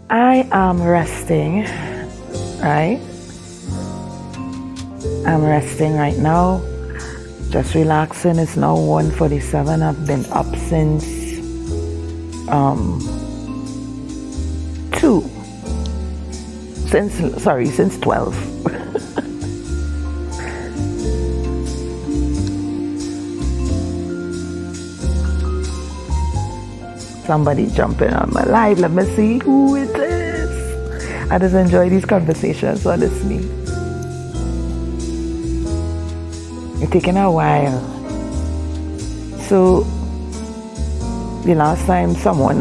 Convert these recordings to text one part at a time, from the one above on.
I am resting, right? I'm resting right now, just relaxing. It's now 1:47. I've been up since 2, since 12. Somebody jumping on my live. Let me see who it is. I just enjoy these conversations, honestly. It's taking a while. So, the last time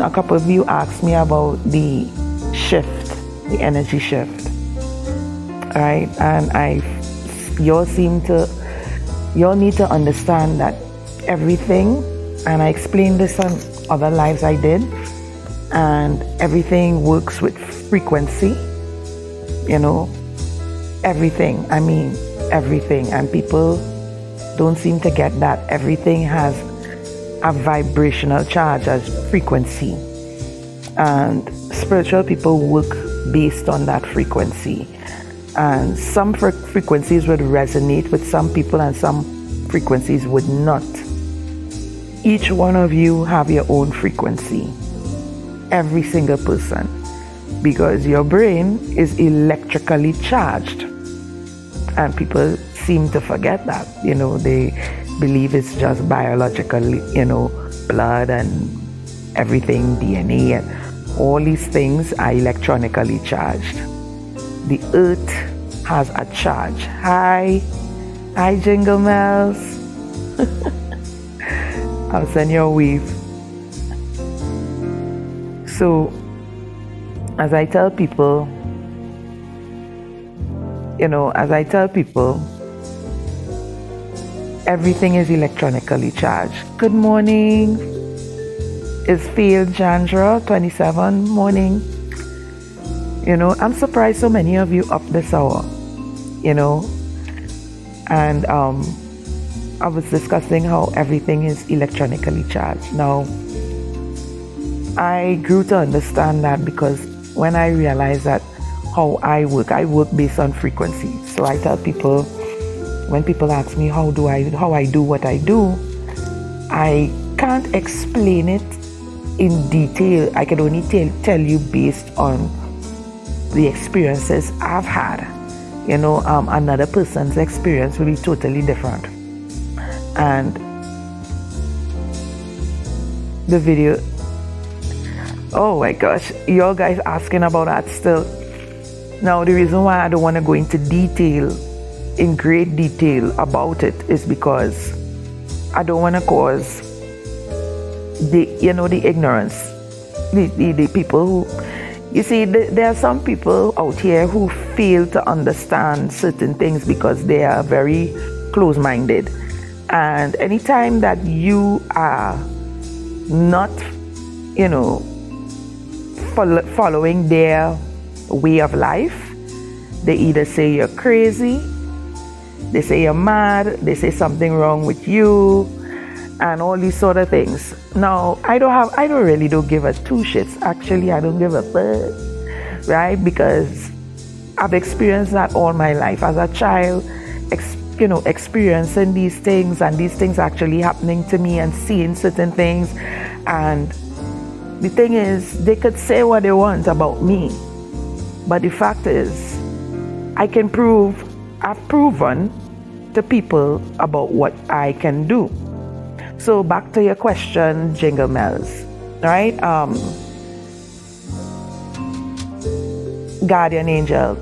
a couple of you asked me about the shift, the energy shift, right? And y'all need to understand that everything, and I explained this on other lives I did, and everything works with frequency, everything. I mean, everything. And people don't seem to get that everything has a vibrational charge as frequency, and spiritual people work based on that frequency. And some frequencies would resonate with some people and some frequencies would not. Each one of you have your own frequency, every single person, because your brain is electrically charged. And people seem to forget that. They believe it's just biologically, blood and everything, DNA, and all these things are electronically charged. The earth has a charge. Hi, Jingle Mells. I'll send you a wave. So, as I tell people, everything is electronically charged. Good morning. It's Field Jandra, 27, morning. I'm surprised so many of you up this hour, and I was discussing how everything is electronically charged. Now, I grew to understand that because when I realized that how I work based on frequency. So I tell people, when people ask me how I do what I do, I can't explain it in detail. I can only tell you based on the experiences I've had. Another person's experience will be totally different. And the video, oh my gosh, you guys asking about that still. Now, the reason why I don't want to go into in great detail about it is because I don't want to cause the ignorance. The people who, there are some people out here who fail to understand certain things because they are very close-minded. And anytime that you are not, following their way of life, they either say you're crazy, they say you're mad, they say something wrong with you, and all these sort of things. Now, I don't give a two shits. Actually, I don't give a fuck, right? Because I've experienced that all my life as a child, experiencing these things, and these things actually happening to me, and seeing certain things. And the thing is, they could say what they want about me, but the fact is, I've proven to people about what I can do. So back to your question, Jingle Mells, right? Guardian Angel,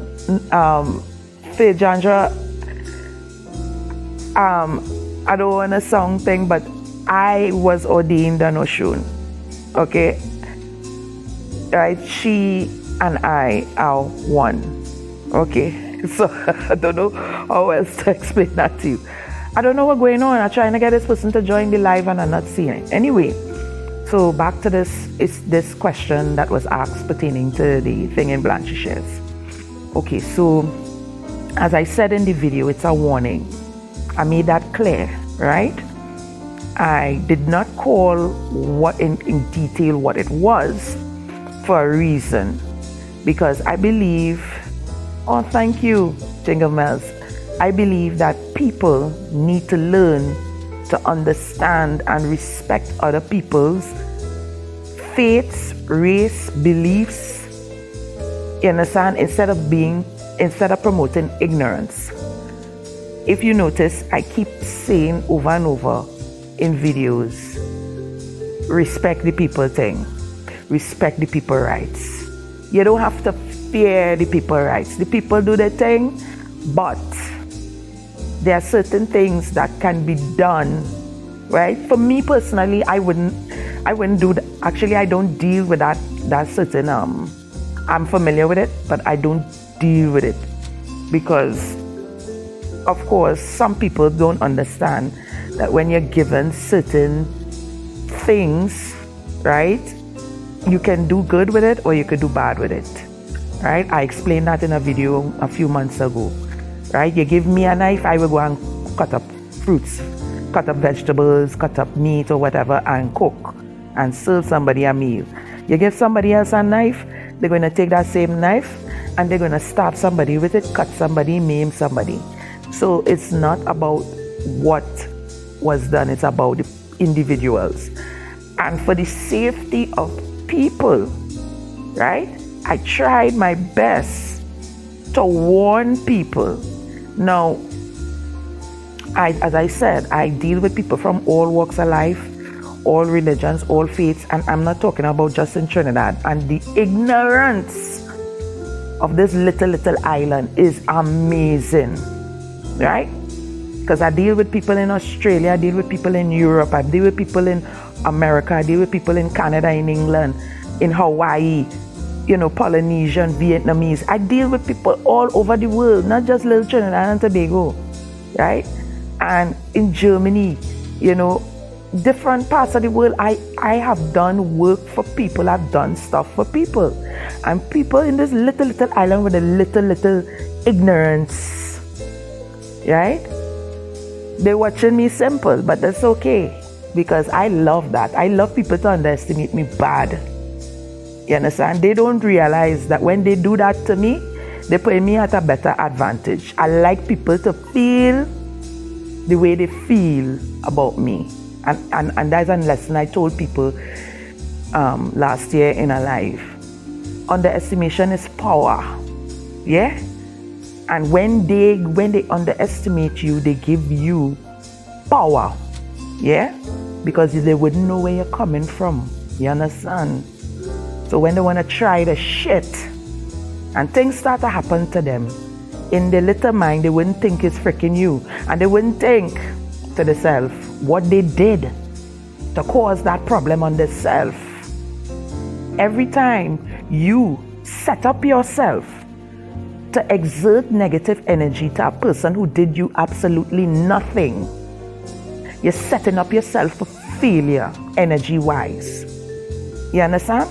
Jandra, I don't want to sound thing, but I was ordained an Oshun, okay? Right? She and I are one, okay? So I don't know how else to explain that to you. I don't know what's going on. I'm trying to get this person to join the live and I'm not seeing it. Anyway, so back to this question that was asked pertaining to the thing in Blanche shares. Okay, so as I said in the video, it's a warning. I made that clear, right? I did not call what in detail what it was for a reason. because I believe, oh, thank you, Jingle Mells. I believe that people need to learn to understand and respect other people's faiths, race, beliefs, you understand, instead of promoting ignorance. If you notice, I keep saying over and over in videos, respect the people thing, respect the people rights. You don't have to fear the people rights. The people do their thing, but there are certain things that can be done, right? For me personally, I wouldn't do that. Actually, I don't deal with that certain, I'm familiar with it, but I don't deal with it because, of course, some people don't understand that when you're given certain things, right, you can do good with it or you could do bad with it, right? I explained that in a video a few months ago, right? You give me a knife, I will go and cut up fruits, cut up vegetables, cut up meat or whatever, and cook and serve somebody a meal. You give somebody else a knife, they're going to take that same knife and they're going to stab somebody with it, cut somebody, maim somebody. So it's not about what was done, it's about the individuals. And for the safety of people, right? I tried my best to warn people. Now, as I said, I deal with people from all walks of life, all religions, all faiths, and I'm not talking about just in Trinidad. And the ignorance of this little island is amazing, right? Because I deal with people in Australia, I deal with people in Europe, I deal with people in America, I deal with people in Canada, in England, in Hawaii, Polynesian, Vietnamese. I deal with people all over the world, not just little Trinidad and Tobago, right? And in Germany, different parts of the world, I have done work for people, I've done stuff for people. And people in this little island with a little ignorance, right? They're watching me simple, but that's okay. Because I love that. I love people to underestimate me bad. You understand? They don't realize that when they do that to me, they put me at a better advantage. I like people to feel the way they feel about me. And that's a lesson I told people last year in a live. Underestimation is power. Yeah? And when they underestimate you, they give you power. Yeah? Because they wouldn't know where you're coming from. You understand? So when they want to try the shit and things start to happen to them, in their little mind, they wouldn't think it's freaking you. And they wouldn't think to themselves what they did to cause that problem on themselves. Every time you set up yourself to exert negative energy to a person who did you absolutely nothing, you're setting up yourself for failure energy-wise. You understand?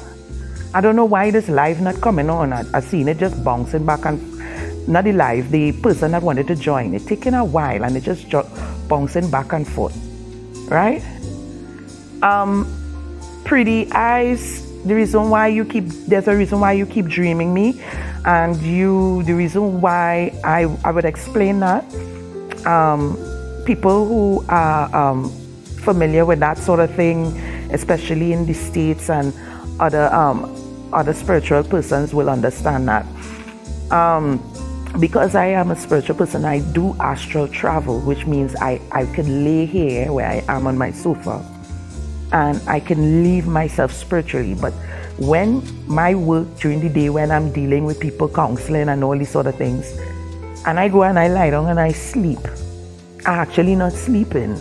I don't know why this live not coming on. I seen it just bouncing back and not the live, the person that wanted to join. It's taking a while and it just bouncing back and forth. Right? Pretty eyes, there's a reason why you keep dreaming me, and the reason why I would explain that. People who are familiar with that sort of thing, especially in the States and other spiritual persons will understand that. Because I am a spiritual person, I do astral travel, which means I can lay here where I am on my sofa and I can leave myself spiritually. But when my work during the day, when I'm dealing with people, counseling and all these sort of things, and I go and I lie down and I sleep, I'm actually not sleeping,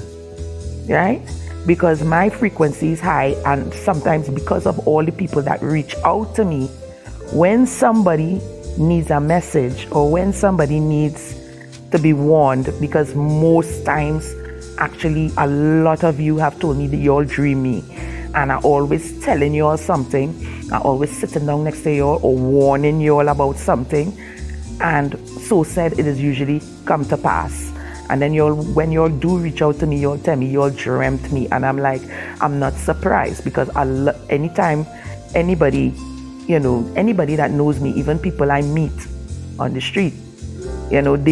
right? Because my frequency is high, and sometimes because of all the people that reach out to me, when somebody needs a message or when somebody needs to be warned, because most times, actually, a lot of you have told me that you all dream me, and I'm always telling you all something. I'm always sitting down next to you all or warning you all about something, and so said it is usually come to pass. And then when you all do reach out to me, you all tell me you all dreamt me, and I'm like, I'm not surprised, because anytime anybody, anybody that knows me, even people I meet on the street, they like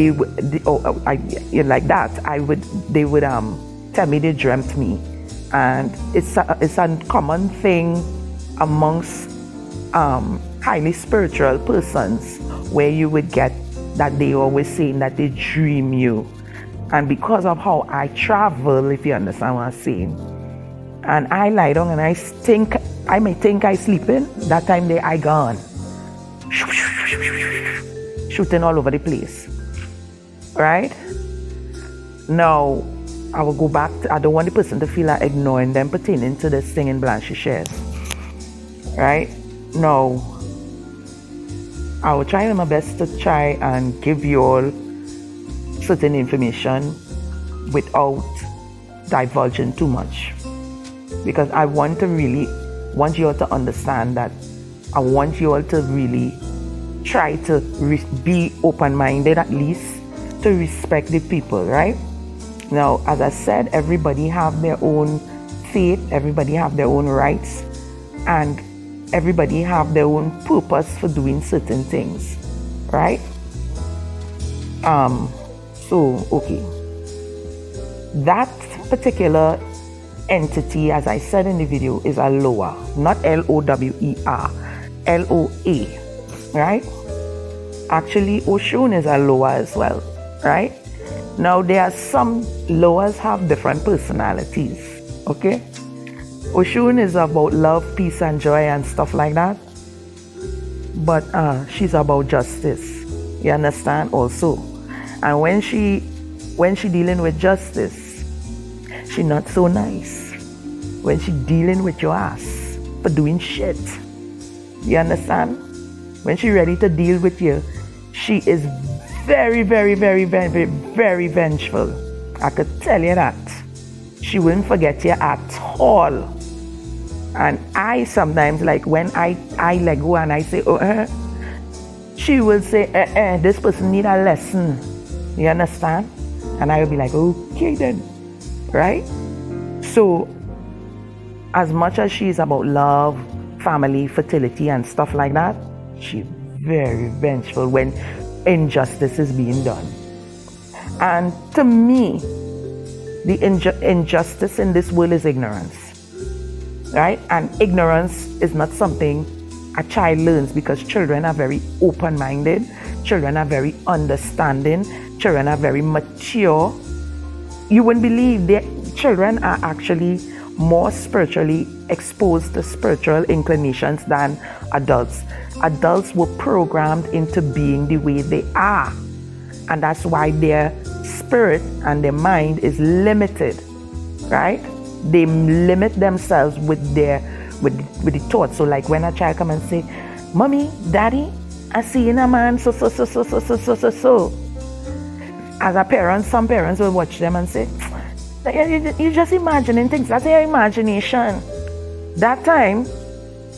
that. They would tell me they dreamt me, and it's a common thing amongst highly spiritual persons, where you would get that they always saying that they dream you. And because of how I travel, if you understand what I'm saying, and I lie down and I may think I sleeping, that time there I gone. Shooting all over the place. Right? Now, I will go back I don't want the person to feel like ignoring them pertaining to this thing in Blanche shares. Right? Now, I will try my best to try and give you all certain information without divulging too much, because I want you all to understand that I want you all to really try to be open-minded, at least to respect the people, right? Now, as I said, everybody have their own faith, everybody have their own rights, and everybody have their own purpose for doing certain things, right? Okay. That particular entity, as I said in the video, is a Loa, not Lower, Loa, right? Actually, Oshun is a Loa as well, right? Now, there are some Loas have different personalities, okay? Oshun is about love, peace, and joy and stuff like that. But she's about justice. You understand also? And when she dealing with justice, she not so nice. When she dealing with your ass for doing shit. You understand? When she ready to deal with you, she is very, very, very, very, very vengeful. I could tell you that. She wouldn't forget you at all. And I sometimes, like when I let go and I say, she will say, this person need a lesson. You understand? And I will be like, okay then, right? So, as much as she's about love, family, fertility, and stuff like that, she's very vengeful when injustice is being done. And to me, the injustice in this world is ignorance, right? And ignorance is not something a child learns, because children are very open-minded, children are very understanding, children are very mature. You wouldn't believe that children are actually more spiritually exposed to spiritual inclinations than adults. Adults were programmed into being the way they are, and that's why their spirit and their mind is limited, right? They limit themselves with the thoughts. So like when a child come and say, "Mommy, Daddy, I see in a man so." As a parent, some parents will watch them and say, "You're just imagining things. That's your imagination." That time,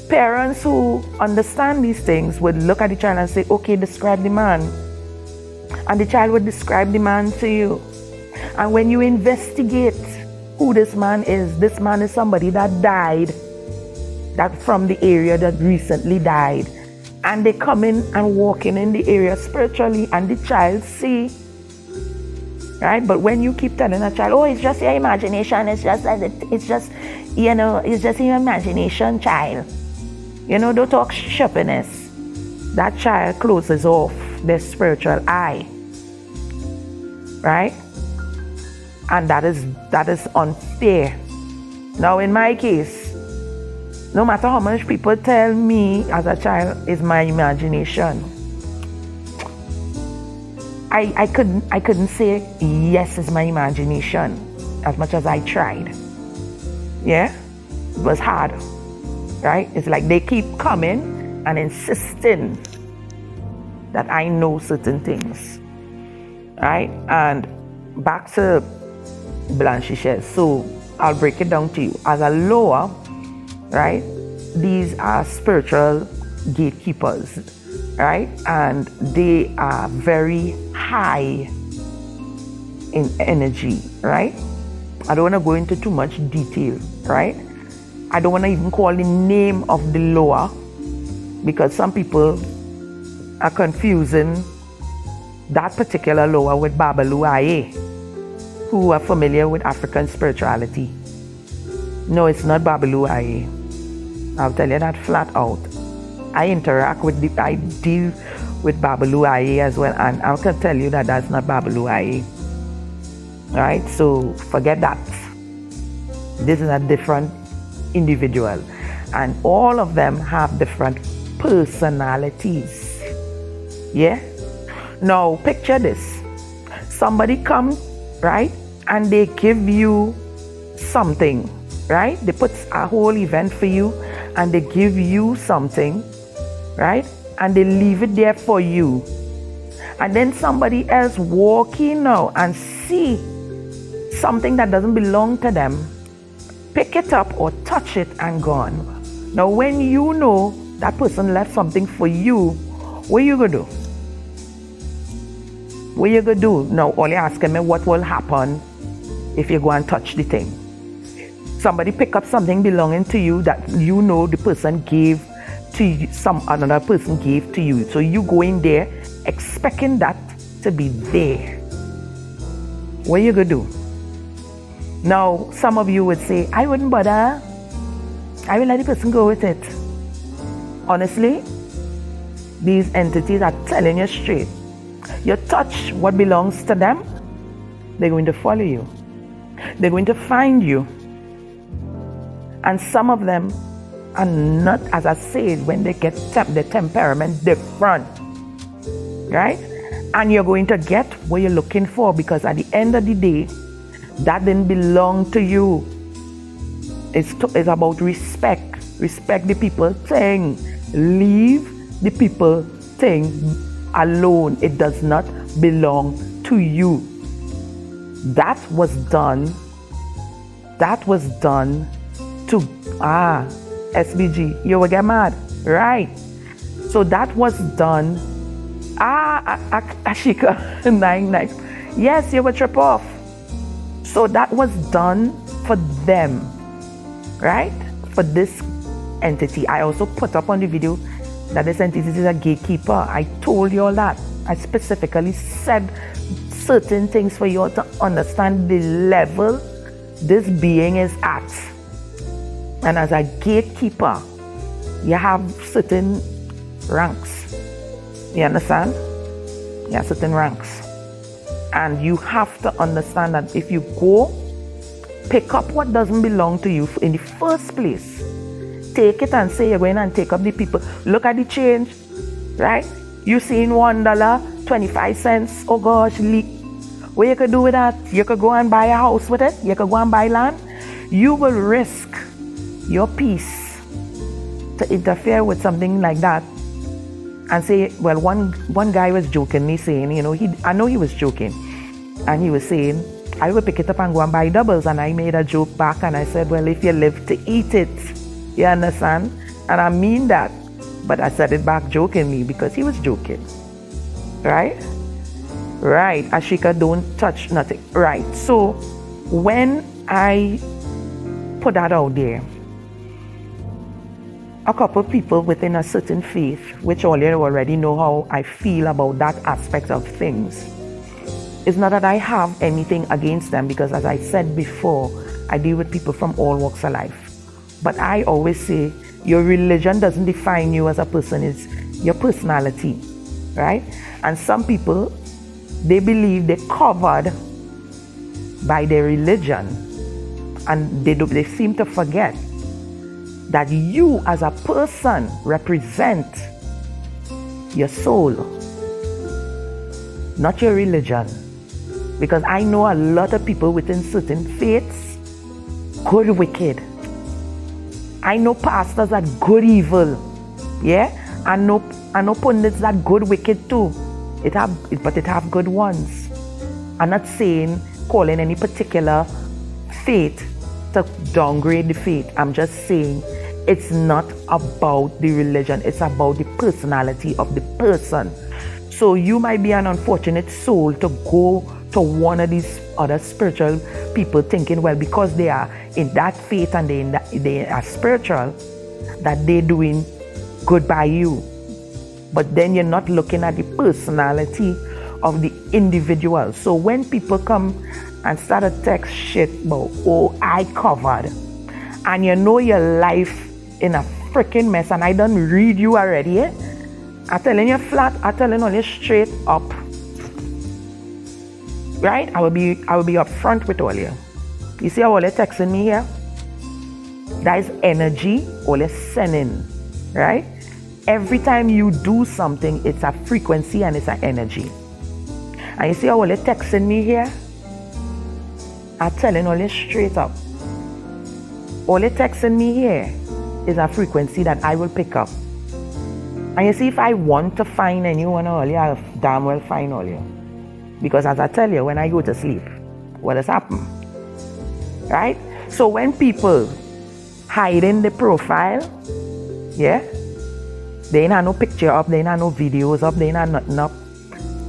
parents who understand these things would look at the child and say, "Okay, describe the man." And the child would describe the man to you. And when you investigate who this man is somebody that died, that from the area that recently died. And they come in and walking in the area spiritually, and the child see. Right? But when you keep telling a child, "Oh, it's just your imagination, it's just your imagination, child. Don't talk shoppiness." That child closes off their spiritual eye. Right? And that is unfair. Now in my case, no matter how much people tell me as a child is my imagination, I couldn't say yes, it's my imagination as much as I tried. Yeah? It was hard. Right? It's like they keep coming and insisting that I know certain things. Right? And back to Blanche shares. So I'll break it down to you. As a Loa, right? These are spiritual gatekeepers, right? And they are very high in energy, right? I don't want to go into too much detail, right? I don't want to even call the name of the Loa, because some people are confusing that particular Loa with Babalu Aye, who are familiar with African spirituality. No, it's not Babalu Aye. I'll tell you that flat out. I deal with Babalu Aye as well, and I can tell you that that's not Babalu Aye. Alright, so forget that. This is a different individual, and all of them have different personalities. Yeah? Now picture this. Somebody come, right, and they give you something, right? They put a whole event for you and they give you something, right? And they leave it there for you. And then somebody else walk in now and see something that doesn't belong to them, pick it up or touch it and gone. Now when you know that person left something for you, what you gonna do? What you gonna do? Now all you're asking me, what will happen if you go and touch the thing? Somebody pick up something belonging to you that you know the person gave to you, another person gave to you. So you go in there expecting that to be there. What you gonna do? Now some of you would say, I wouldn't bother. I will let the person go with it. Honestly, these entities are telling you straight. You touch what belongs to them, they're going to follow you. They're going to find you. And some of them are not, as I said, when they get the temperament different, right? And you're going to get what you're looking for, because at the end of the day, that didn't belong to you. It's about respect. Respect the people thing. Leave the people thing alone. It does not belong to you. That was done to SBG, you will get mad, right? So that was done. Ashika, nice. Yes, you will trip off. So that was done for them, right? For this entity. I also put up on the video that this entity is a gatekeeper. I told you all that. I specifically said certain things for you all to understand the level this being is at. And as a gatekeeper, you have certain ranks. You understand? You have certain ranks. And you have to understand that if you go pick up what doesn't belong to you in the first place, take it and say you're going and take up the people. Look at the change, right? You seen $1, 25 cents. Oh gosh, what you could do with that? You could go and buy a house with it. You could go and buy land. You will risk your peace to interfere with something like that and say, well, one guy was jokingly saying, I know he was joking, and he was saying, I will pick it up and go and buy doubles. And I made a joke back and I said, well, if you live to eat it, you understand? And I mean that, but I said it back jokingly because he was joking, right? Right, Ashika, don't touch nothing. Right, so when I put that out there, a couple people within a certain faith, which all you already know how I feel about that aspect of things. It's not that I have anything against them, because as I said before, I deal with people from all walks of life. But I always say, your religion doesn't define you as a person, it's your personality, right? And some people, they believe they're covered by their religion, and they seem to forget that you as a person represent your soul, not your religion. Because I know a lot of people within certain faiths, good wicked. I know pastors that good evil, yeah? I know pundits that good wicked too. But it have good ones. I'm not saying, calling any particular faith to downgrade the faith. I'm just saying it's not about the religion. It's about the personality of the person. So you might be an unfortunate soul to go to one of these other spiritual people thinking, well, because they are in that faith and they are spiritual, that they're doing good by you. But then you're not looking at the personality of the individual. So when people come and start to text shit about, oh, I covered, and you know your life in a freaking mess, and I done read you already, eh? I'm telling you flat, I'm telling you straight up. Right? I will be upfront with all you. You see how all you texting me here? That is energy all you sending. Right? Every time you do something, it's a frequency and it's an energy. And you see how all you texting me here? I'm telling all you straight up. All you texting me here is a frequency that I will pick up. And you see, if I want to find anyone all you, I'll damn well find all you. Because as I tell you, when I go to sleep, what has happened? Right? So when people hiding the profile, yeah, they ain't have no picture up, they ain't have no videos up, they ain't have nothing up.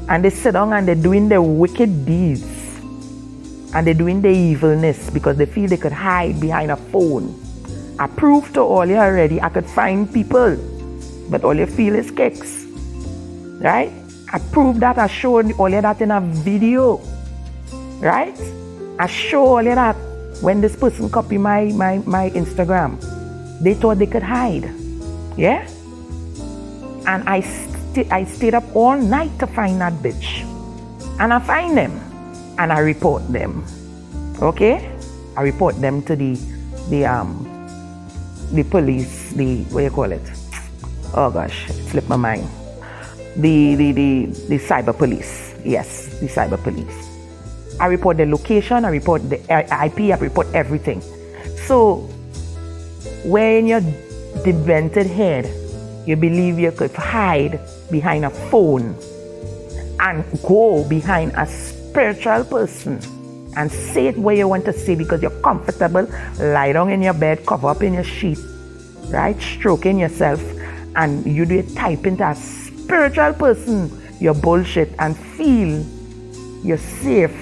And they sit down and they're doing their wicked deeds. And they're doing their evilness because they feel they could hide behind a phone. I proved to all you already, I could find people, but all you feel is kicks. Right? I proved that, I showed all you that in a video. Right? I show all you that when this person copied my Instagram. They thought they could hide. Yeah? And I stayed up all night to find that bitch. And I find them. And I report them. Okay? I report them to the police, what you call it? Oh gosh, it slipped my mind. The cyber police. Yes, the cyber police. I report the location, I report the IP, I report everything. So when you're demented head, you believe you could hide behind a phone and go behind a spiritual person and say it where you want to say because you're comfortable, lie down in your bed, cover up in your sheet, right? Stroking yourself, and you do it type into a spiritual person your bullshit and feel you're safe.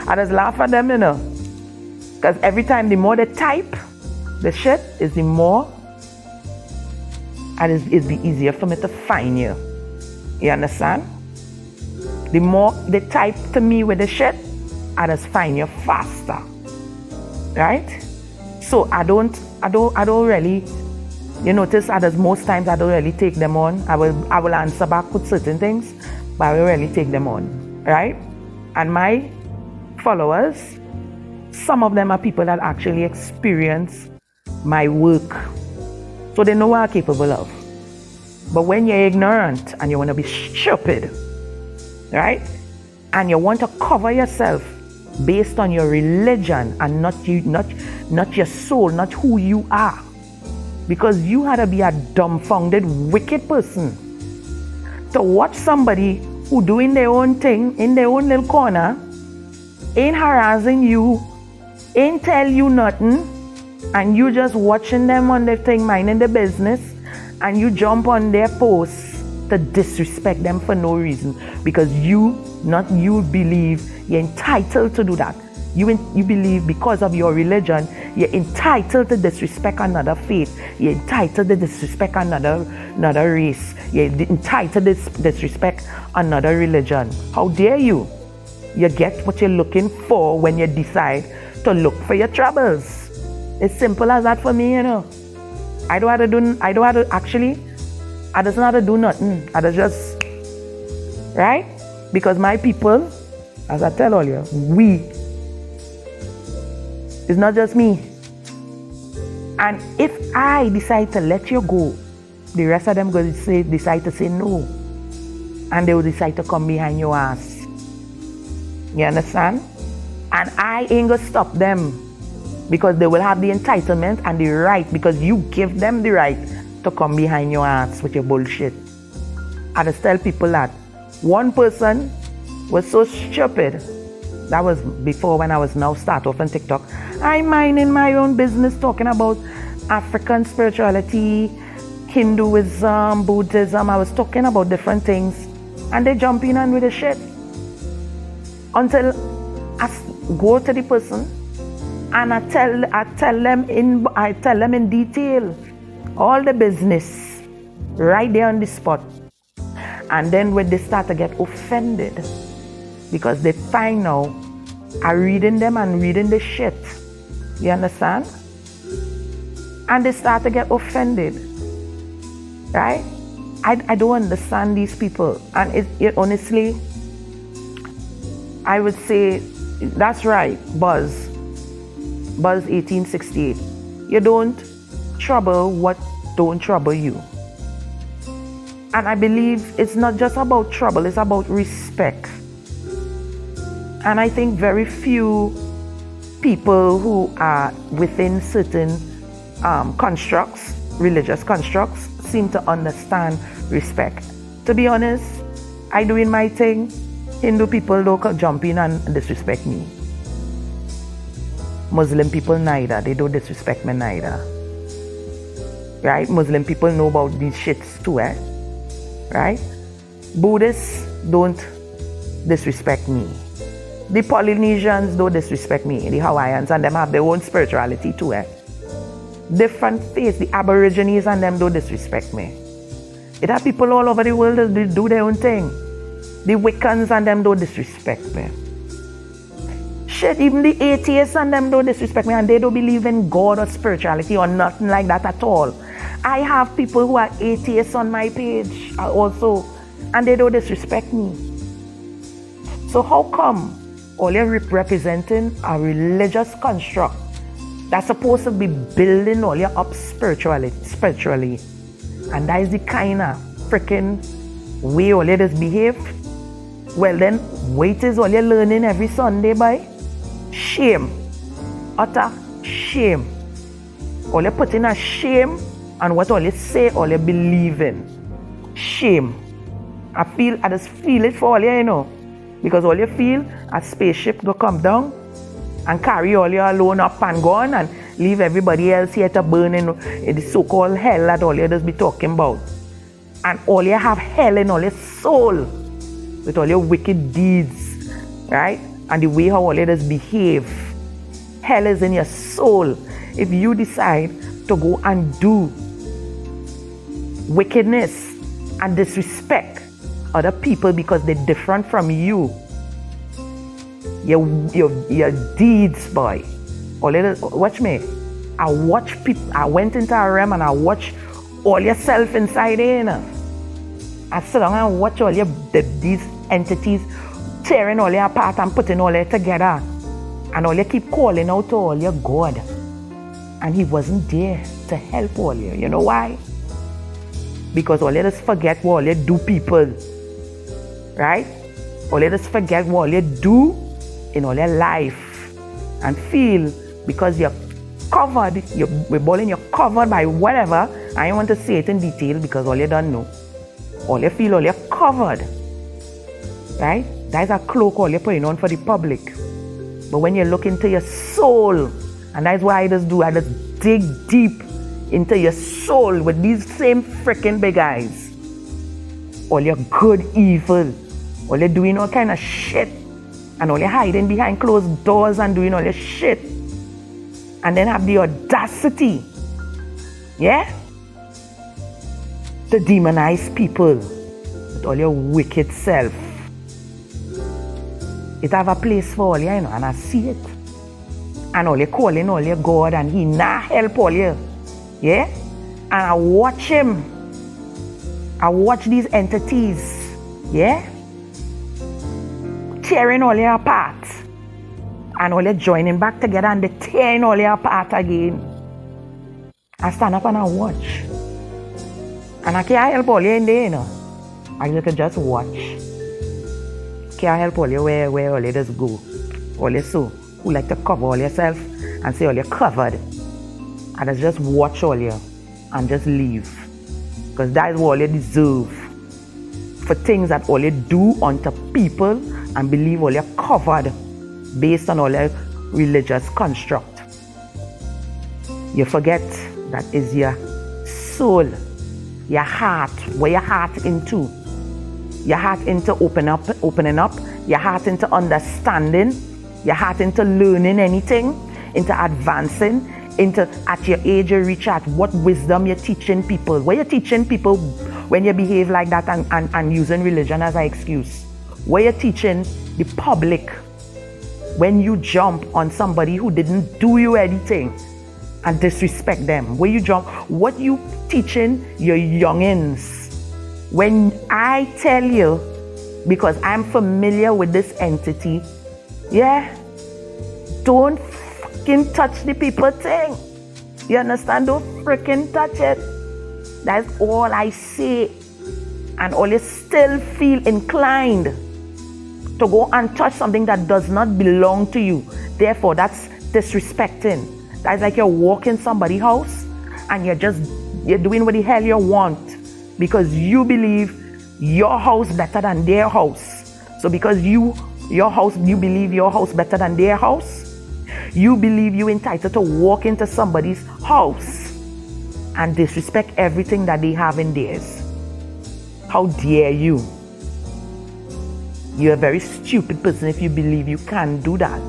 I just laugh at them, you know, because every time the more they type the shit is the more, and it's the easier for me to find you. You understand? The more they type to me with the shit, I just find you faster. Right? So I don't really, you notice most times I don't really take them on. I will answer back with certain things, but I will really take them on. Right? And my followers, some of them are people that actually experience my work. So they know what I'm capable of. But when you're ignorant and you want to be stupid, right? And you want to cover yourself based on your religion and not your soul, not who you are. Because you had to be a dumbfounded, wicked person to watch somebody who doing their own thing in their own little corner, ain't harassing you, ain't tell you nothing, and you just watching them on their thing, minding their business, and you jump on their posts to disrespect them for no reason because you believe you're entitled to do that. You believe because of your religion, you're entitled to disrespect another faith. You're entitled to disrespect another race. You're entitled to disrespect another religion. How dare you? You get what you're looking for when you decide to look for your troubles. It's simple as that for me, you know. I don't have to do nothing. I just, right? Because my people, as I tell all you, it's not just me. And if I decide to let you go, the rest of them will decide to say no. And they will decide to come behind your ass. You understand? And I ain't gonna stop them because they will have the entitlement and the right because you give them the right to come behind your ass with your bullshit. I just tell people that one person was so stupid. That was before when I was now start off on TikTok. I'm minding my own business talking about African spirituality, Hinduism, Buddhism. I was talking about different things and they jump in and with the shit. Until I go to the person and I tell them in detail all the business right there on the spot. And then when they start to get offended, because they find now, are reading them and reading the shit. You understand? And they start to get offended. Right? I don't understand these people. And it honestly, I would say, that's right, Buzz 1868. You don't trouble what don't trouble you. And I believe it's not just about trouble, it's about respect. And I think very few people who are within certain constructs, religious constructs, seem to understand respect. To be honest, I doing my thing. Hindu people don't jump in and disrespect me. Muslim people neither. They don't disrespect me neither. Right? Muslim people know about these shits too, eh? Right? Buddhists don't disrespect me. The Polynesians don't disrespect me. The Hawaiians and them have their own spirituality too, eh? Different faiths. The Aborigines and them don't disrespect me. It have people all over the world that do their own thing. The Wiccans and them don't disrespect me. Shit, even the atheists and them don't disrespect me, and they don't believe in God or spirituality or nothing like that at all. I have people who are atheists on my page also, and they don't disrespect me. So how come all you're representing a religious construct that's supposed to be building all you up spiritually? And that is the kind of freaking way all you just behave? Well then, wait is all you're learning every Sunday, by? Shame. Utter shame. All you put in a shame, and what all you say, all you believe in. Shame. I just feel it for all you know. Because all you feel, a spaceship go come down and carry all you alone up and gone and leave everybody else here to burn in the so-called hell that all you just be talking about. And all you have hell in all your soul with all your wicked deeds, right? And the way how all you just behave. Hell is in your soul. If you decide to go and do wickedness and disrespect other people because they're different from you, your deeds, boy. Watch me. I watch people. I went into a realm and I watch all yourself inside there, you know. I sit down and watch all these entities tearing all your apart and putting all it together. And all you keep calling out to all your God. And he wasn't there to help all you. You know why? Because all you just forget what all you do, people. Right? All you just forget what all you do in all your life. And feel because you're covered, you're covered by whatever. I don't want to say it in detail because all you don't know. All you feel, all you're covered. Right? That's a cloak all you're putting on for the public. But when you look into your soul, and that's why I just dig deep into your soul with these same freaking big eyes. All your good, evil. All you're doing all kind of shit. And all you're hiding behind closed doors and doing all your shit. And then have the audacity, yeah, to demonize people with all your wicked self. It have a place for all you, know, and I see it. And all you calling all your God and he not help all you. Yeah? And I watch him. I watch these entities. Yeah? Tearing all you apart. And all you joining back together and they tearing all you apart again. I stand up and I watch. And I can't help all you in there, you know. I just watch. Can't help all you where all you just go. All you so who like to cover all yourself and say all you're covered. And just watch all you and just leave. Because that is what all you deserve. For things that all you do unto people and believe all you're covered based on all your religious construct. You forget that is your soul, your heart, where your heart into. Your heart into opening up, your heart into understanding, your heart into learning anything, into advancing, into at your age you reach at, what wisdom you're teaching people. What you're teaching people when you behave like that and using religion as an excuse. What you're teaching the public when you jump on somebody who didn't do you anything and disrespect them. Where you jump, what you teaching your youngins. When I tell you, because I'm familiar with this entity, yeah, don't freaking touch the people thing. You understand? Don't freaking touch it. That's all I say. And all you still feel inclined to go and touch something that does not belong to you. Therefore, that's disrespecting. That's like you're walking somebody's house and you're doing what the hell you want because you believe your house better than their house. So because you believe your house better than their house, you believe you're entitled to walk into somebody's house and disrespect everything that they have in theirs. How dare you? You're a very stupid person if you believe you can do that.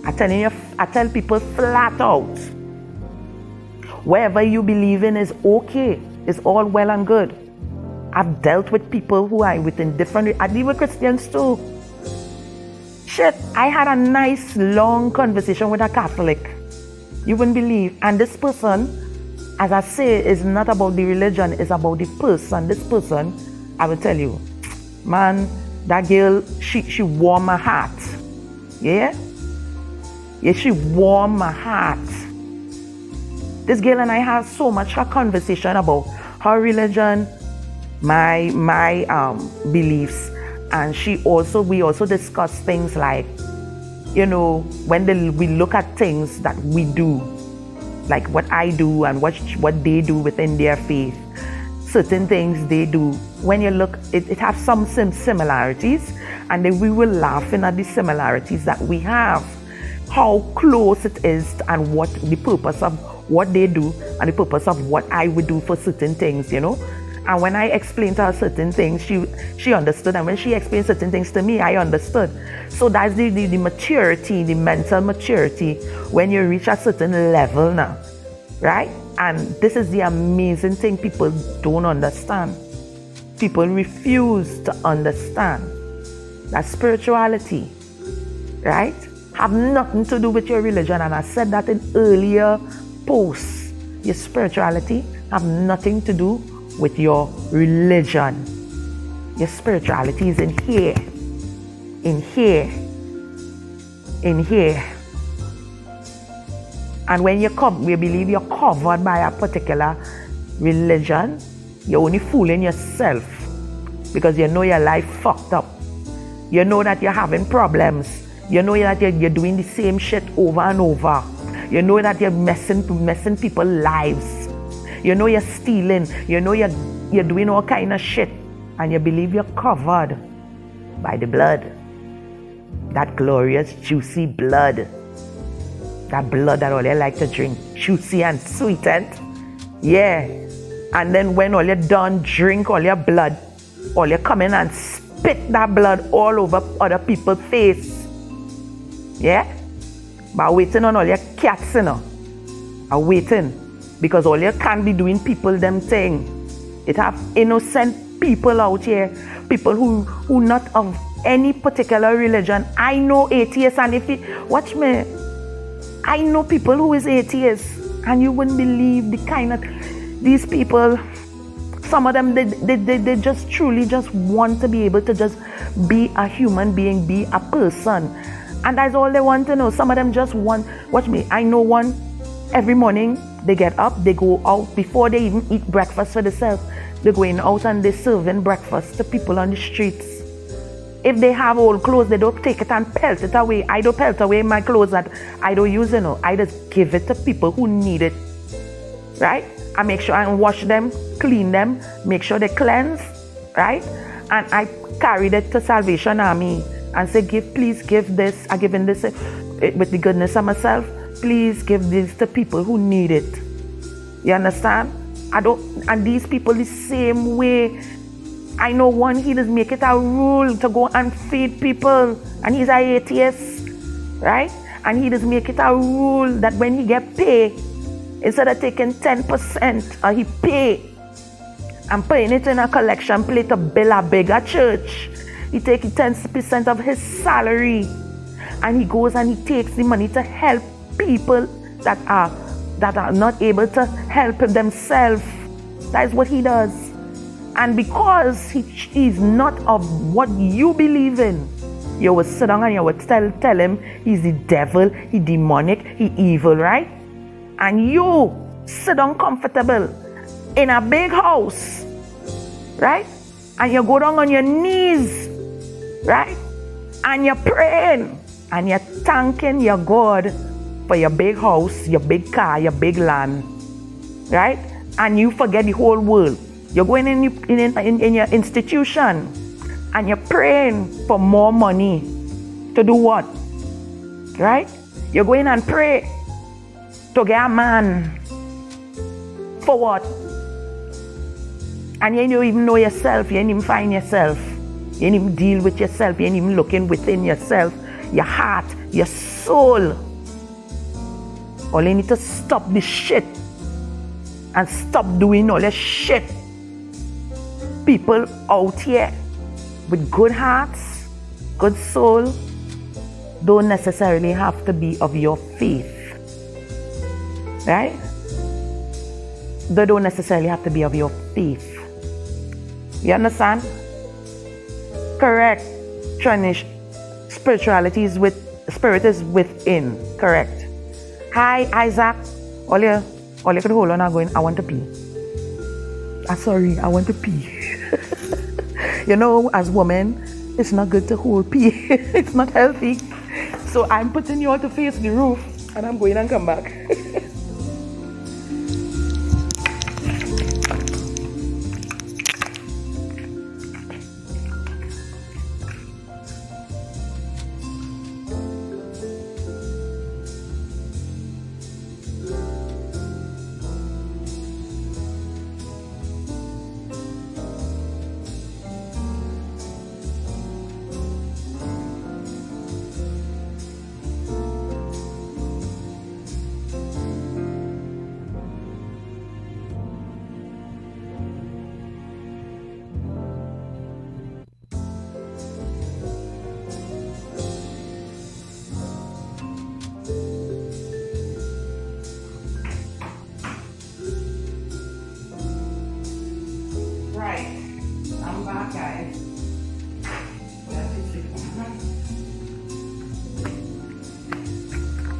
I tell people flat out, whatever you believe in is okay. It's all well and good. I've dealt with people who are within different, I deal with Christians too. Shit, I had a nice long conversation with a Catholic. You wouldn't believe. And this person, as I say, is not about the religion, it's about the person. This person, I will tell you, man, that girl, she warmed my heart. Yeah? Yeah, she warmed my heart. This girl and I had so much a conversation about her religion, my beliefs, and we also discussed things like, you know, when we look at things that we do, like what I do and what they do within their faith, certain things they do. When you look, it has some similarities, and then we will laugh at the similarities that we have, how close it is, and what the purpose of what they do and the purpose of what I would do for certain things, you know. And when I explained to her certain things, she understood, and when she explained certain things to me, I understood. So that's the maturity, the mental maturity when you reach a certain level now, right? And this is the amazing thing people don't understand. People refuse to understand that spirituality, right, have nothing to do with your religion. And I said that in earlier posts. Your spirituality have nothing to do with your religion. Your spirituality is in here, in here, in here. And when you believe you're covered by a particular religion, you're only fooling yourself, because you know your life fucked up. You know that you're having problems. You know that you're doing the same shit over and over. You know that you're messing people's lives. You know you're stealing. You know you're doing all kind of shit. And you believe you're covered by the blood. That glorious, juicy blood. That blood that all you like to drink. Juicy and sweetened. Yeah. And then when all you're done, drink all your blood, all you come in and spit that blood all over other people's face. Yeah? But waiting on all your cats, you know. Are waiting. Because all you can't be doing people them thing. It have innocent people out here. People who not of any particular religion. I know atheists, and if you watch me, I know people who is atheists, and you wouldn't believe the kind of these people. Some of them they just truly just want to be able to just be a human being, be a person, and that's all they want to know. Some of them just want. Watch me. I know one. Every morning they get up, they go out before they even eat breakfast for themselves. They're going out and they're serving breakfast to people on the streets. If they have old clothes, they don't take it and pelt it away. I don't pelt away my clothes that I don't use, you know. I just give it to people who need it, right? I make sure I wash them, clean them, make sure they cleanse, right? And I carried it to Salvation Army and say, please give this. I give in this with the goodness of myself. Please give this to people who need it. You understand? And these people the same way. I know one, he does make it a rule to go and feed people, and he's an atheist, right? And he just make it a rule that when he get paid, instead of taking 10%, he pay and putting it in a collection plate to build a bigger church. He takes 10% of his salary and he goes and he takes the money to help people that are not able to help themselves. That is what he does. And because he's not of what you believe in, you will sit down and you will tell him he's the devil, he demonic, he evil, right? And you sit down comfortable in a big house, right? And you go down on your knees, right? And you're praying and you're thanking your God for your big house, your big car, your big land, right? And you forget the whole world. You're going in your institution and you're praying for more money to do what? Right? You're going and pray to get a man for what? And you don't even know yourself. You ain't even find yourself. You ain't even deal with yourself. You ain't even looking within yourself, your heart, your soul. All you need to stop this shit and stop doing all this shit. People out here with good hearts, good soul, don't necessarily have to be of your faith. Right? They don't necessarily have to be of your faith. You understand? Correct. Trinish. Spirituality is spirit is within. Correct. Hi, Isaac. All you could hold on, I'm going, I want to pee. Sorry, I want to pee. You know, as women, it's not good to hold pee. It's not healthy. So I'm putting you all to face the roof and I'm going and come back.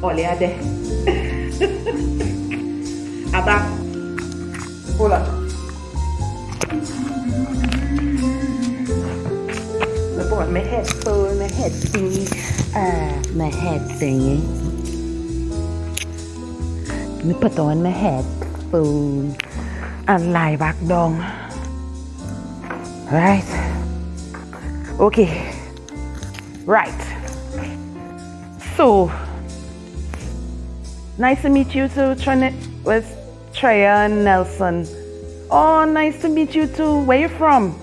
Olha there. Abba. Hold on. I put on my headphone, my head thingy. I put on my headphone and lie back down. Right. Okay. Right. So, nice to meet you too, with Treya Nelson. Oh, nice to meet you too. Where you from?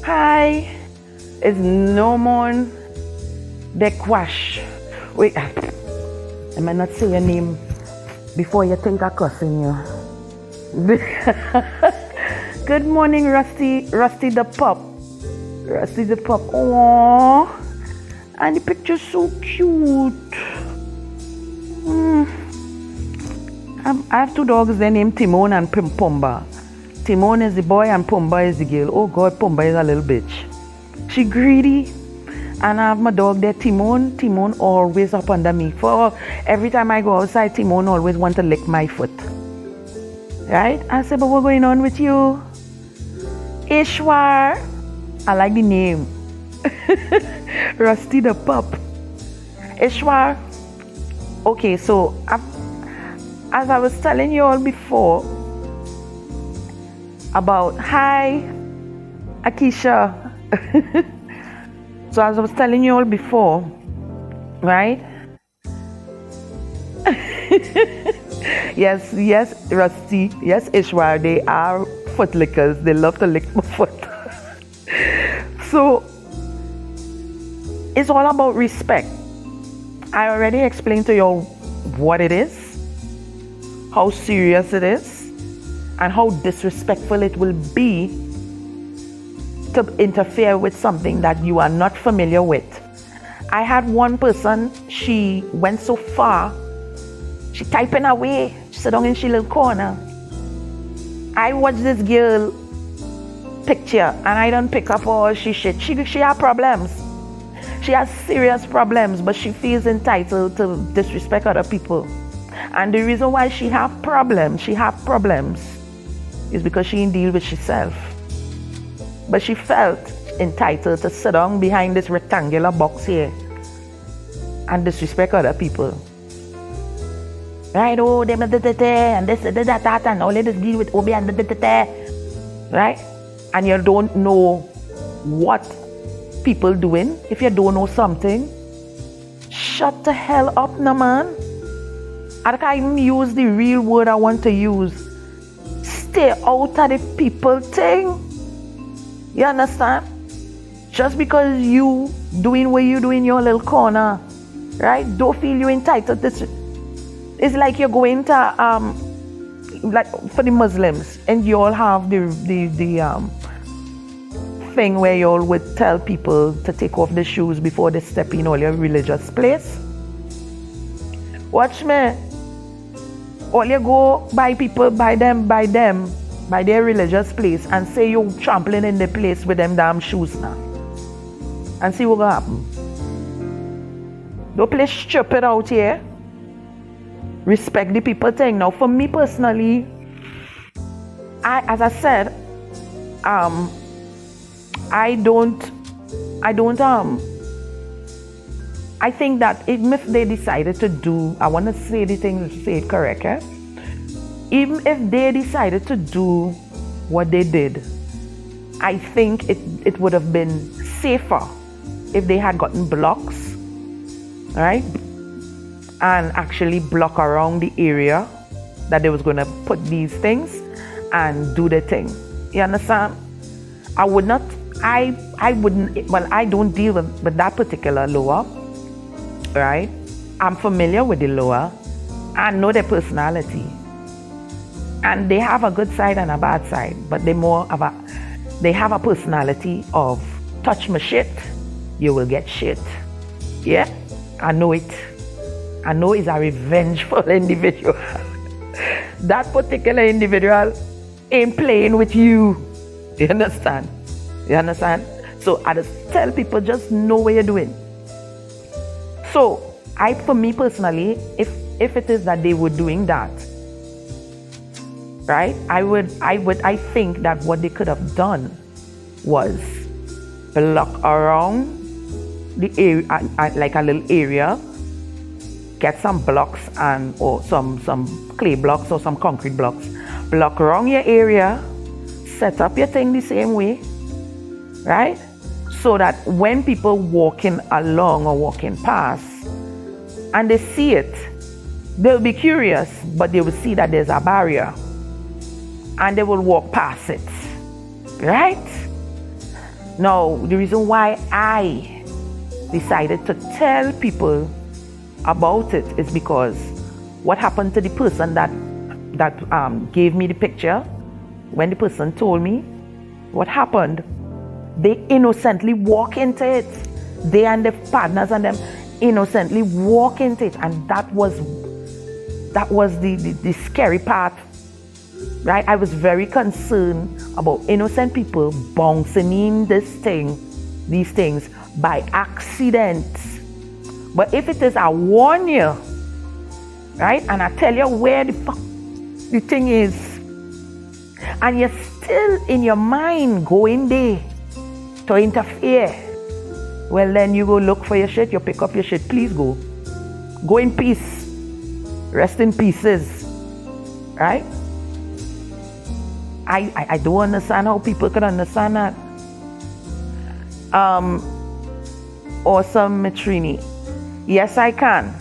Hi. It's Nomon Dekwash. Wait, I might not say your name before you think I'm cussing you. Good morning, Rusty the pup. Rusty the pup. Aww. And the picture's so cute. I have two dogs, they're named Timon and Pumba. Timon is the boy and Pumba is the girl. Oh God, Pumba is a little bitch. She greedy. And I have my dog there, Timon. Timon always up under me. For every time I go outside, Timon always want to lick my foot. Right? I said, but what's going on with you? Ishwar. I like the name. Rusty the pup. Ishwar. Okay, so as I was telling you all before about, hi, Akisha. So as I was telling you all before, right? Yes, Rusty. Yes, Ishwar. They are foot lickers. They love to lick my foot. So it's all about respect. I already explained to you what it is, how serious it is, and how disrespectful it will be to interfere with something that you are not familiar with. I had one person, she went so far, she typing away, she sat down in she little corner. I watched this girl picture and I don't pick up all she shit. She has problems. She has serious problems, but she feels entitled to disrespect other people. And the reason why she have problems is because she didn't deal with herself. But she felt entitled to sit down behind this rectangular box here and disrespect other people. Right? Oh, them and this, that, and all let us deal with Obi and right? And you don't know what people doing. If you don't know something, shut the hell up, no man. I can't even use the real word I want to use. Stay out of the people thing. You understand? Just because you doing what you do in your little corner, right? Don't feel you entitled to. It's like you're going to like for the Muslims, and you all have the thing where you all would tell people to take off the shoes before they step in all your religious place. Watch me. All you go by people, by their religious place, and say you're trampling in the place with them damn shoes now. And see what's gonna happen. Don't play stupid out here. Respect the people thing. Now for me personally, as I said, I think that even if they decided to do, I want to say the thing, say it correct, eh? Even if they decided to do what they did, I think it would have been safer if they had gotten blocks, right? And actually block around the area that they was going to put these things and do the thing. You understand? I wouldn't, well, I don't deal with that particular lower, right? I'm familiar with the lower. I know their personality. And they have a good side and a bad side, but they have a personality of touch my shit, you will get shit. Yeah, I know it. I know he's a revengeful individual. That particular individual ain't playing with you. You understand? You understand? So I just tell people, just know what you're doing. So for me personally, if it is that they were doing that, right? I think that what they could have done was block around the area, like a little area, get some blocks or some clay blocks or some concrete blocks, block around your area, set up your thing the same way, right? So that when people walking along or walking past and they see it, they'll be curious, but they will see that there's a barrier and they will walk past it, right? Now, the reason why I decided to tell people about it is because what happened to the person that gave me the picture, when the person told me what happened, they innocently walk into it. They and their partners and them innocently walk into it, and that was the scary part, right? I was very concerned about innocent people bouncing in these things by accident. But if it is, I warn you, right? And I tell you where the thing is, and you're still in your mind going there to interfere, well, then you go look for your shit, you pick up your shit, please go. Go in peace. Rest in pieces, right? I don't understand how people can understand that. Awesome Matrini. Yes, I can.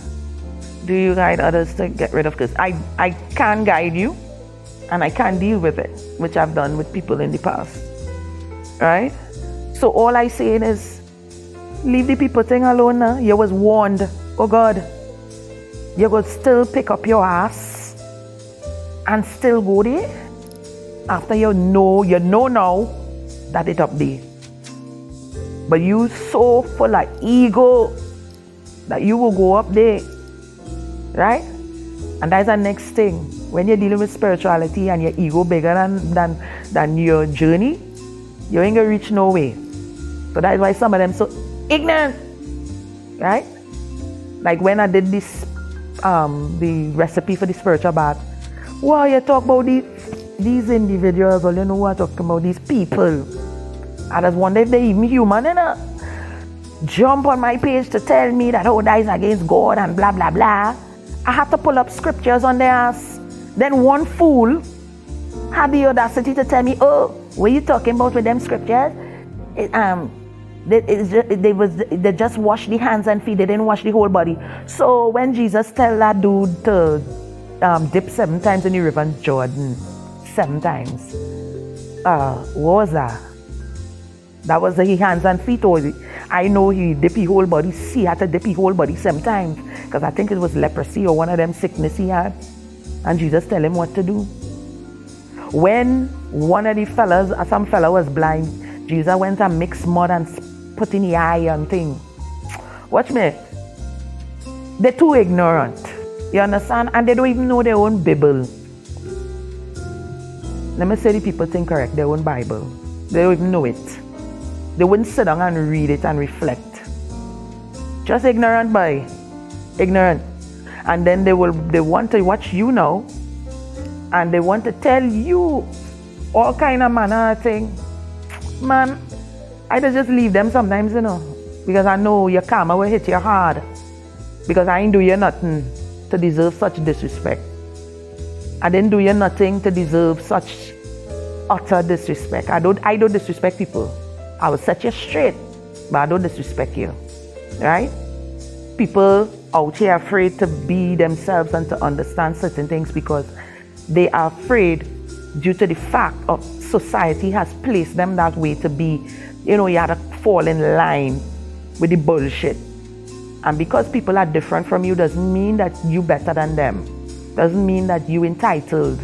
Do you guide others to get rid of this? I can guide you, and I can deal with it, which I've done with people in the past, right? So all I say is, leave the people thing alone now. You was warned. oh God, you could still pick up your ass and still go there after you know now that it up there. But you so full of ego that you will go up there, right? And that's the next thing. When you're dealing with spirituality and your ego bigger than your journey, you ain't gonna reach nowhere. So that's why some of them so ignorant, right? Like when I did this, the recipe for the spiritual bath. Wow, you talk about these individuals, or you know what I'm talking about, these people. I just wonder if they even human, you know? Jump on my page to tell me that, oh, that is against God and blah, blah, blah. I had to pull up scriptures on their ass. Then one fool had the audacity to tell me, oh, what are you talking about with them scriptures? They just wash the hands and feet. They didn't wash the whole body. So when Jesus tell that dude to dip 7 times in the river Jordan, 7 times, what was that? That was the hands and feet. Or I know he dip his whole body. He had to dip his whole body 7 times because I think it was leprosy or one of them sickness he had. And Jesus tell him what to do. When one of the fellas, some fella was blind, Jesus went and mixed mud and put in the eye and thing. Watch me. They're too ignorant. You understand? And they don't even know their own Bible. Let me say the people think correct, their own Bible. They don't even know it. They wouldn't sit down and read it and reflect. Just ignorant, boy. Ignorant. And then they want to watch you now, and they want to tell you all kind of manner of thing. Man, I just leave them sometimes, you know, because I know your karma will hit you hard. Because I ain't do you nothing to deserve such disrespect. I didn't do you nothing to deserve such utter disrespect. I don't disrespect people. I will set you straight, but I don't disrespect you, right? People out here afraid to be themselves and to understand certain things because they are afraid due to the fact of society has placed them that way to be, you know, you have to fall in line with the bullshit. And because people are different from you doesn't mean that you better than them. Doesn't mean that you be to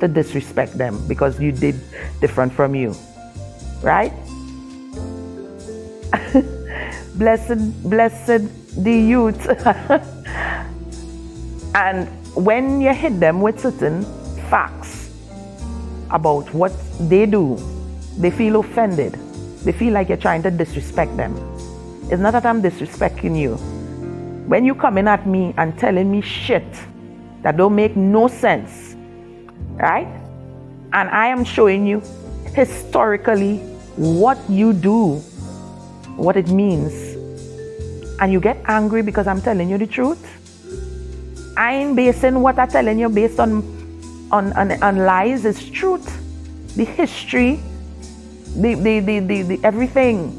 disrespect them because you did different from you, right? Blessed the youth. And when you hit them with certain facts about what they do, they feel offended. They feel like you're trying to disrespect them. It's not that I'm disrespecting you. When you coming at me and telling me shit that don't make no sense, right? And I am showing you historically what you do, what it means, and you get angry because I'm telling you the truth. I ain't basing what I'm telling you based on lies. It's truth, the history, the everything,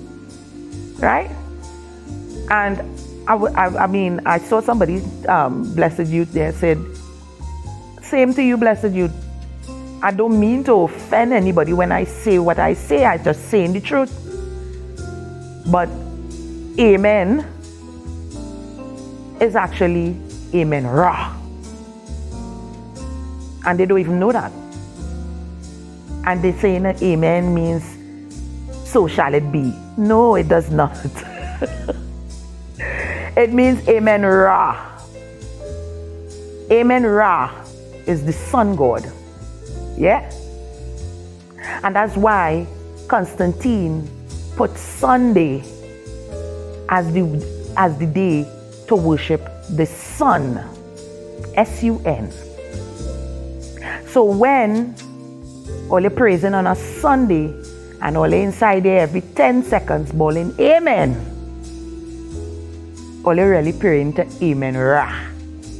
right? And I mean, I saw somebody, Blessed Youth there, said, same to you, Blessed Youth. I don't mean to offend anybody when I say what I say. I just saying the truth. But amen is actually amen ra. And they don't even know that. And they saying that amen means so shall it be. No, it does not. It means amen ra. Amen ra is the sun god. Yeah? And that's why Constantine put Sunday as the day to worship the sun. S-U-N. So when all you're praising on a Sunday and all inside there every 10 seconds bawling amen, all you're really praying to amen ra,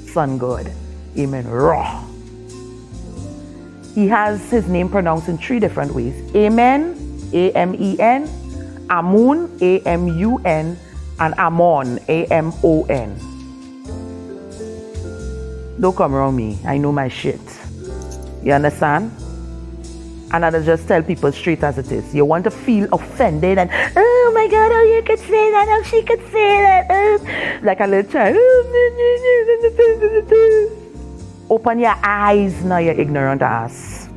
sun god, amen ra. He has his name pronounced in 3 different ways. Amen, A-M-E-N, Amun, A-M-U-N, and Amon, A-M-O-N. Don't come around me. I know my shit. You understand? And I'll just tell people straight as it is. You want to feel offended and, oh my God, oh, you could say that, oh, she could say that. Like a little child. Open your eyes now, you ignorant ass.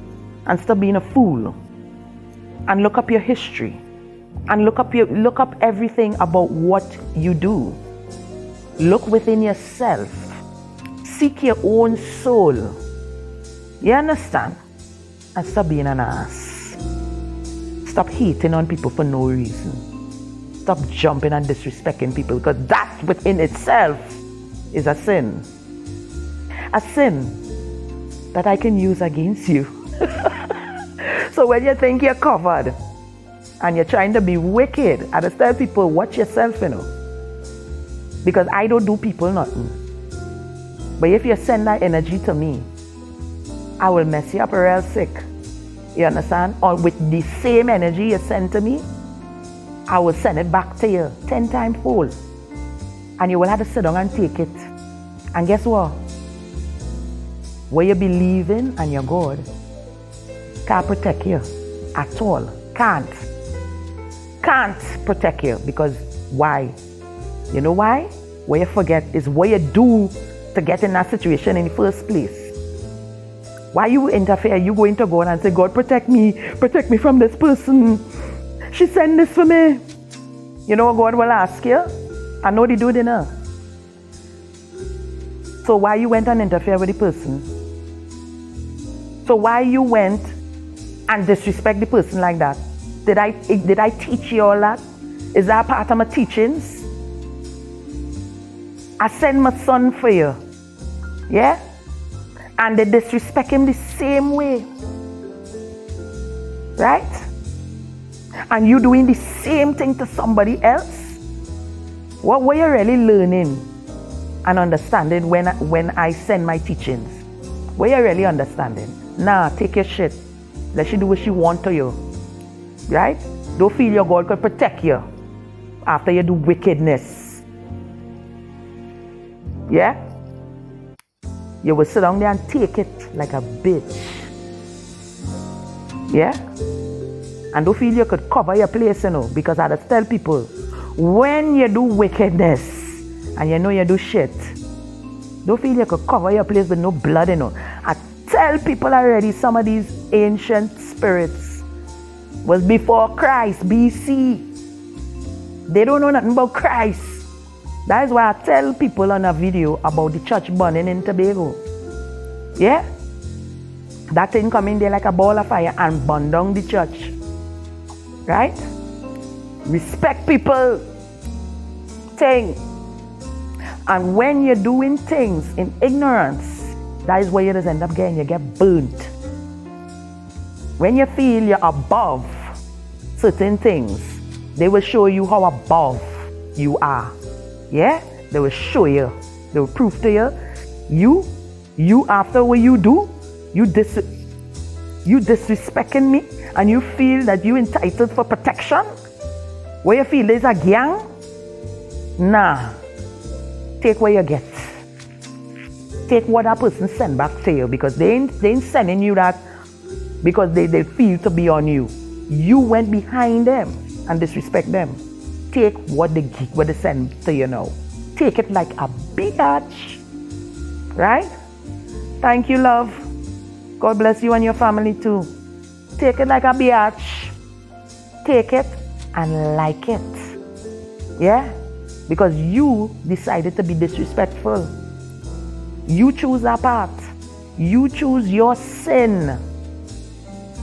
And stop being a fool. And look up your history. And look up everything about what you do. Look within yourself. Seek your own soul. You understand? And stop being an ass. Stop hating on people for no reason. Stop jumping and disrespecting people, because that within itself is a sin. A sin that I can use against you. So when you think you're covered and you're trying to be wicked, I just tell people, watch yourself, you know. Because I don't do people nothing. But if you send that energy to me, I will mess you up real sick. You understand? Or with the same energy you send to me, I will send it back to you 10 times fold. And you will have to sit down and take it. And guess what? What you believe in and your God can't protect you at all. Can't protect you. Because why? You know why? What you forget is what you do to get in that situation in the first place. Why you interfere? You going to God and say, God, protect me from this person. She sent this for me. You know what God will ask you? I know they do it now. So why you went and interfere with the person? So why you went and disrespect the person like that? Did I teach you all that? Is that part of my teachings? I sent my son for you. Yeah? And they disrespect him the same way. Right? And you doing the same thing to somebody else? What were you really learning and understanding when I send my teachings? What you really understanding? Nah, take your shit. Let she do what she want to you. Right? Don't feel your God could protect you after you do wickedness. Yeah? You will sit down there and take it like a bitch. Yeah? And don't feel you could cover your place, you know, because I just tell people, when you do wickedness and you know you do shit, don't feel you could cover your place with no blood, you know. I tell people already, some of these ancient spirits was before Christ, BC. They don't know nothing about Christ. That is why I tell people on a video about the church burning in Tobago. Yeah? That thing come in there like a ball of fire and burn down the church. Right? Respect people. Thing. And when you're doing things in ignorance, that is where you just end up getting, you get burnt. When you feel you're above certain things, they will show you how above you are. Yeah? They will show you. They will prove to you. You after what you do, you disrespecting me, and you feel that you entitled for protection. Where you feel there's a gang? Nah. Take what you get. Take what that person send back to you, because they ain't sending you that because they feel to be on you. You went behind them and disrespect them. Take what they send to you now. Take it like a bitch. Right? Thank you, love. God bless you and your family too. Take it like a bitch. Take it and like it. Yeah? Because you decided to be disrespectful. You choose that path. You choose your sin.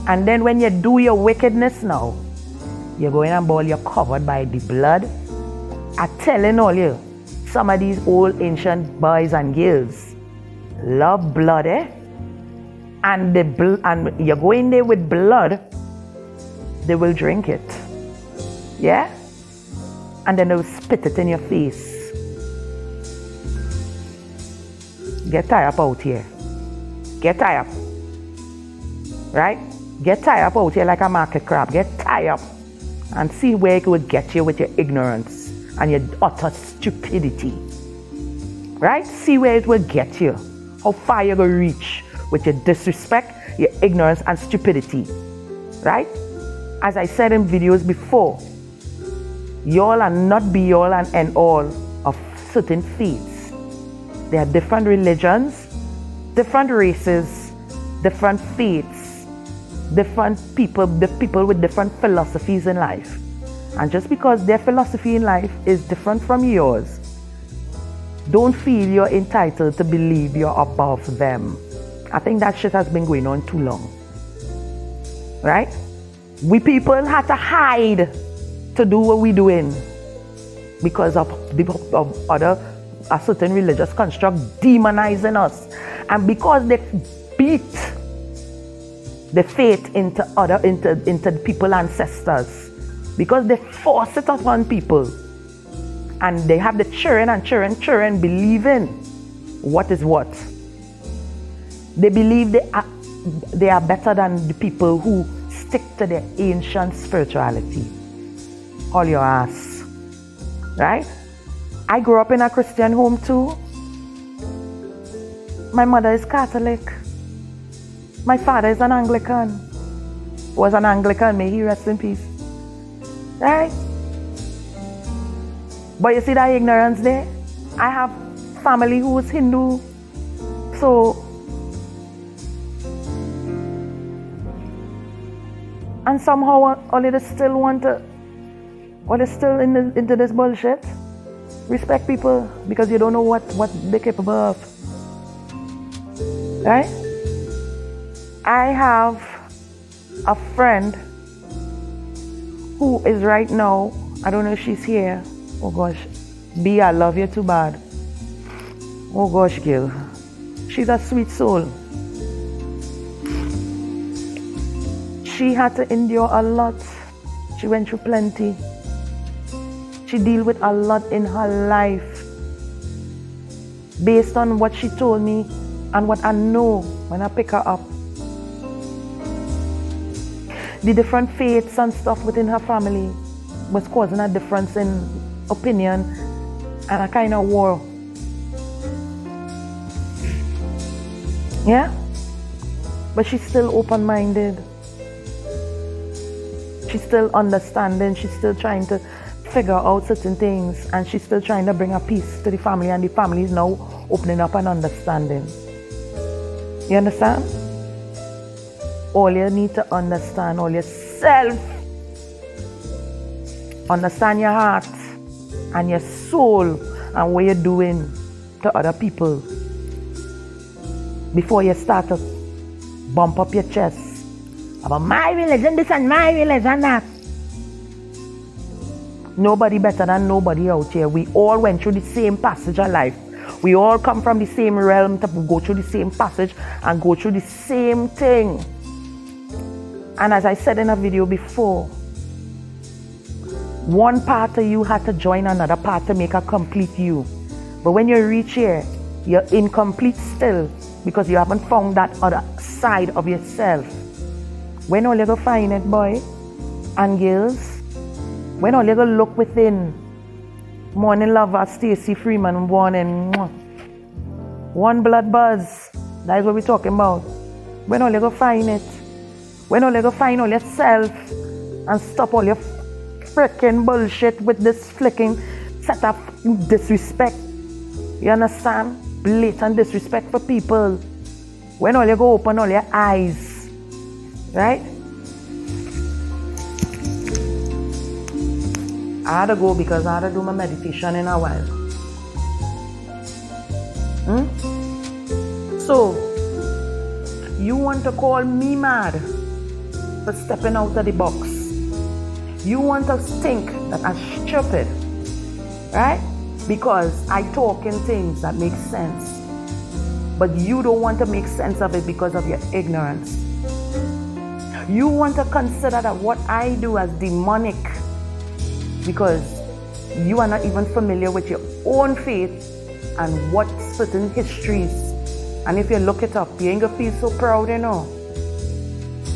And then when you do your wickedness now, you're going and ball, you're covered by the blood. I'm telling all you, some of these old ancient boys and girls love blood, eh? And you're going there with blood, they will drink it. Yeah? And then they will spit it in your face. Get tied up out here. Get tied up. Right? Get tied up out here like a market crab. Get tied up. And see where it will get you with your ignorance and your utter stupidity. Right? See where it will get you. How far you're going to reach with your disrespect, your ignorance, and stupidity. right? As I said in videos before, y'all are not be all and end all of certain faiths. There are different religions, different races, different faiths, different people, the people with different philosophies in life. And just because their philosophy in life is different from yours, don't feel you're entitled to believe you're above them. I think that shit has been going on too long. Right? We people had to hide to do what we're doing because of a certain religious construct demonizing us. And because they beat the faith into people ancestors, because they force it upon people, and they have the children and children believing what is what. They believe they are better than the people who stick to their ancient spirituality. All your ass. Right? I grew up in a Christian home too. My mother is Catholic. My father is an Anglican. Was an Anglican, may he rest in peace. Right? But you see that ignorance there? I have family who is Hindu. So, and somehow all they still want to, or they're still into this bullshit. Respect people because you don't know what they're capable of. Right? I have a friend who is right now, I don't know if she's here. Oh gosh, B, I love you too bad. Oh gosh, girl. She's a sweet soul. She had to endure a lot. She went through plenty. She dealt with a lot in her life. Based on what she told me and what I know when I pick her up. The different faiths and stuff within her family was causing a difference in opinion and a kind of war. Yeah? But she's still open-minded. She's still understanding. She's still trying to figure out certain things, and she's still trying to bring a peace to the family, and the family is now opening up and understanding. You understand? All you need to understand, all yourself, understand your heart and your soul and what you're doing to other people before you start to bump up your chest about my religion this and my religion that. Nobody better than nobody out here. We all went through the same passage of life. We all come from the same realm to go through the same passage and go through the same thing. And as I said in a video before, one part of you had to join another part to make a complete you. But when you reach here, you're incomplete still because you haven't found that other side of yourself. When all you go find it, boy and girls, when all you go look within, morning lover Stacey Freeman warning, one blood buzz, that is what we're talking about. When all you go find it, when all you go find all yourself and stop all your freaking bullshit with this flicking set of disrespect. You understand? Blatant disrespect for people. When all you go open all your eyes, right? I had to go because I had to do my meditation in a while. So, you want to call me mad for stepping out of the box? You want to think that I'm stupid, right? Because I talk in things that make sense. But you don't want to make sense of it because of your ignorance. You want to consider that what I do as demonic because you are not even familiar with your own faith and what certain histories. And if you look it up, you ain't gonna feel so proud, you know.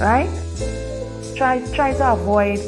Right? Try to avoid